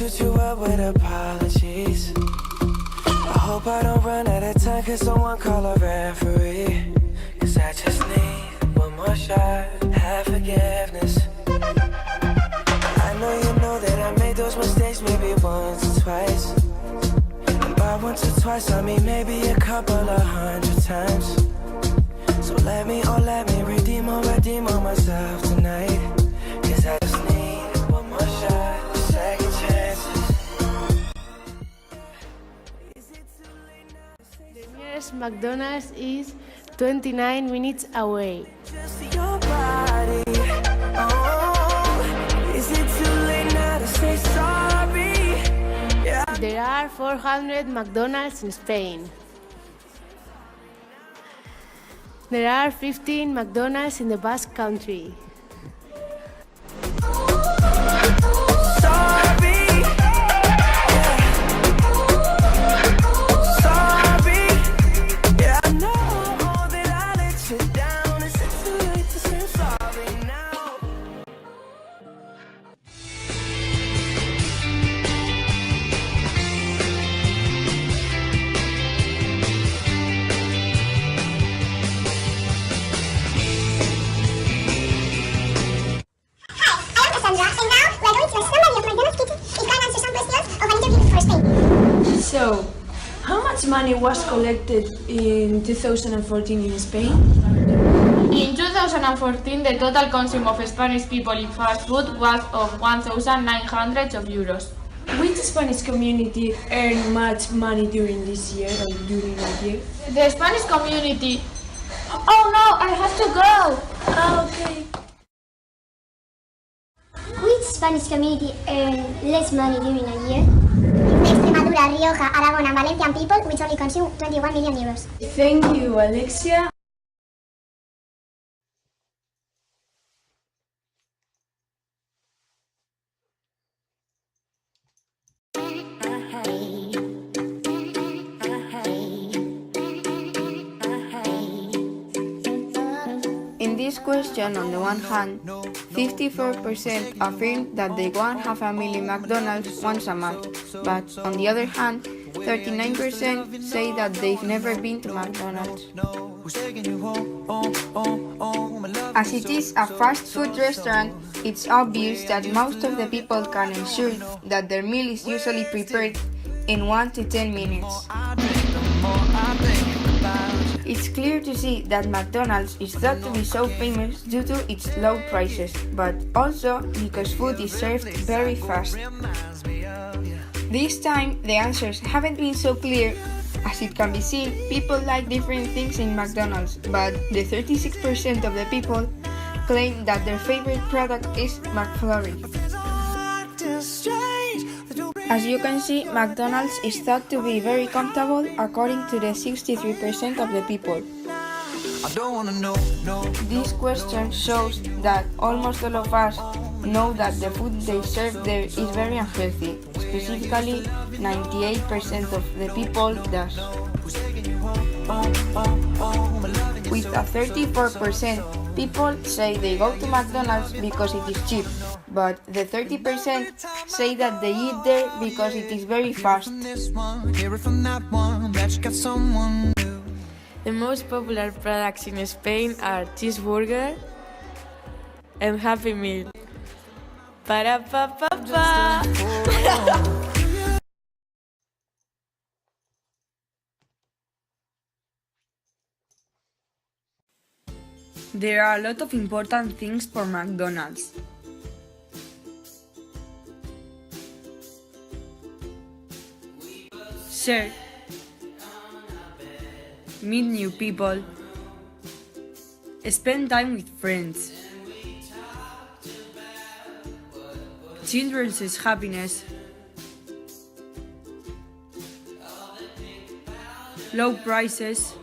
shoot you up with apologies. I hope I don't run out of time, cause someone call a referee. Cause I just need one more shot, have forgiveness. I know you know that I made those mistakes maybe once or twice. And by once or twice I mean maybe a couple of 100 times. So let me redeem on myself tonight. Cause I just need one more shot, second chances. The nearest McDonald's is 29 minutes away. Just your body. Oh, is it too late now to say sorry? Yeah. There are 400 McDonald's in Spain. There are 15 McDonald's in the Basque Country. So, how much money was collected in 2014 in Spain? In 2014, the total consumption of Spanish people in fast food was of 1,900 euros. Which Spanish community earned much money during this year or during that year? The Spanish community... Oh no, I have to go! Okay. Which Spanish community earned less money during a year? The Extremadura, Rioja, Aragon and Valencian people, which only consume 21 million euros. Thank you, Alexia. In this question, on the one hand, 54% affirm that they go and have a meal in McDonald's once a month, but on the other hand, 39% say that they've never been to McDonald's. As it is a fast food restaurant, it's obvious that most of the people can ensure that their meal is usually prepared in 1 to 10 minutes. It's clear to see that McDonald's is thought to be so famous due to its low prices, but also because food is served very fast. This time, the answers haven't been so clear. As it can be seen, people like different things in McDonald's, but the 36% of the people claim that their favorite product is McFlurry. As you can see, McDonald's is thought to be very comfortable according to the 63% of the people. This question shows that almost all of us know that the food they serve there is very unhealthy. Specifically, 98% of the people does. With a 34%, people say they go to McDonald's because it is cheap, but the 30% say that they eat there because it is very fast. The most popular products in Spain are cheeseburger and Happy Meal. Para pa pa pa. There are a lot of important things for McDonald's. Share, meet new people, spend time with friends, children's happiness, low prices,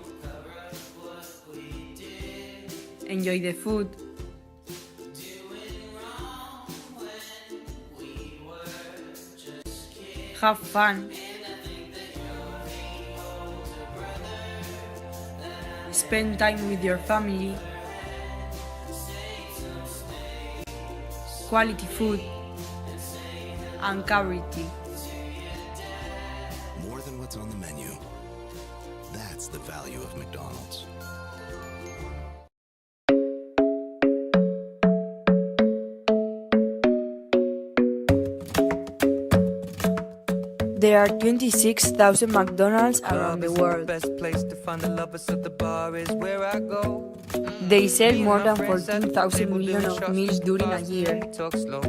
enjoy the food, have fun, spend time with your family, quality food, and quality. More than what's on the menu. That's the value of McDonald's. There are 26,000 McDonald's around the world. Best place to find the lovers, so the bar is where I go. They sell more than 14,000 million of meals during a year. Talk slow.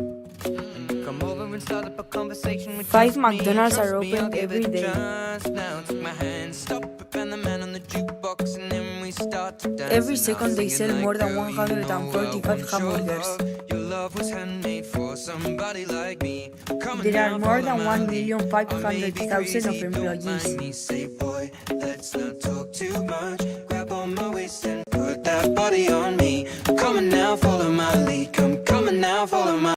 Come over and start up a conversation with 5 me. McDonald's Trust are me, open I'll give every it a day. chance. Now take my hand, stop it, and the man on the jukebox, and then we start to dance. Every And second I'm they singing sell more like, than girl, you know I 145 want your hamburgers. love. Your love was handmade for somebody like me. Come on There are now, more follow than my lead. 1,500,000 of employees. Don't mind me, say, boy, let's not talk too much. Grab on my waist and put that body on me. Come on now, follow my lead. Come on now, follow my